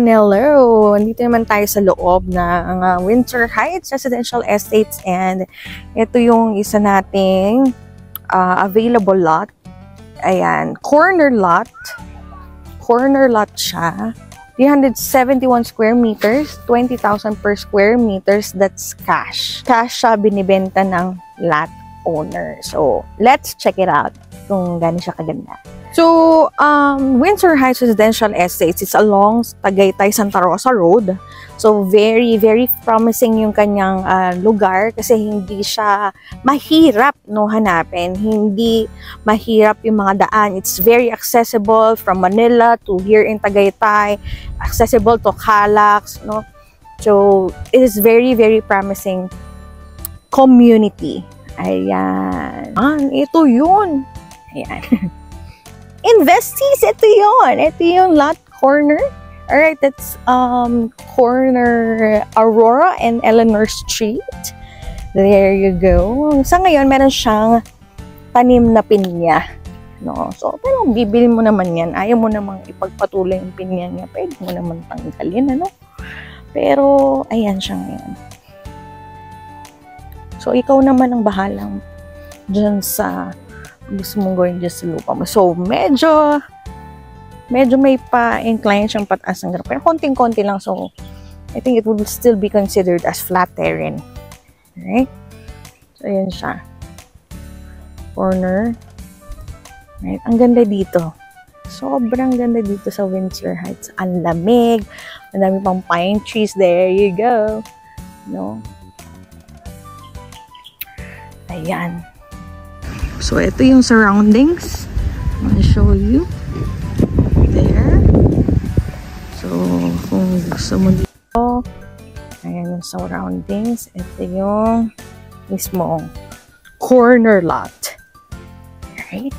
Hello! Andito naman tayo sa loob ng Windsor Heights Residential Estates and ito yung isa nating available lot. Ayan, corner lot. Corner lot siya. 371 square meters, 20,000 per square meters. That's cash. Cash siya binibenta ng lot owner. So, let's check it out kung gaano siya kaganda. So, Windsor Heights Residential Estates is along Tagaytay Santa Rosa Road. So, very, very promising yung kanyang lugar kasi hindi siya mahirap no hanapin. Hindi mahirap yung mga daan. It's very accessible from Manila to here in Tagaytay. Accessible to Calax, no? So, it is very, very promising community. Ayan. Ito yun. Ayan. Investees, ito yun. Ito yung lot corner. Alright, that's corner Aurora and Eleanor Street. There you go. Sa ngayon, meron siyang tanim na pinya. No? So, pero bibili mo naman yan. Ayaw mo namang ipagpatuloy yung pinya niya. Pwede mo naman tanggalin, ano? Pero, ayan siya ngayon. So, ikaw naman ang bahalang dyan sa gusto mong gawin dyan sa lupa mo. So, medyo may pa-incline siyang pataas ng graph. Pero konting-konti lang. So, I think it would still be considered as flat terrain. Alright? So, ayan siya. Corner. Right? Ang ganda dito. Sobrang ganda dito sa Windsor Heights. Ang lamig. Ang dami pang pine trees. There you go. No? Ayan. So, ito yung surroundings. I'm gonna show you. There. So, kung gusto mo dito, ayan yung surroundings. Ito yung mismo corner lot. Right?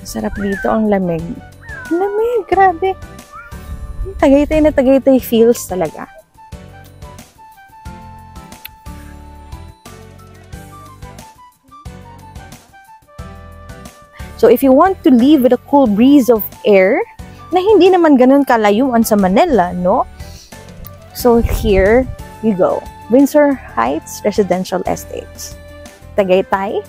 Masarap dito. Ang lamig. Lamig, grabe. Tagaytay na Tagaytay feels talaga. So, if you want to live with a cool breeze of air, na hindi naman ganun kalayuan sa Manila, no? So, here you go. Windsor Heights Residential Estates. Tagaytay.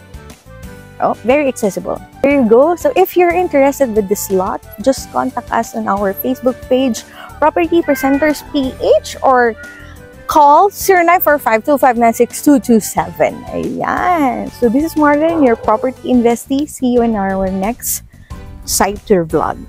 Oh, very accessible. There you go. So, if you're interested with this lot, just contact us on our Facebook page, Property Presenters PH, or call 0945-259-6227. Ayan. So, this is Marlon, your property investee. See you in our next site tour vlog.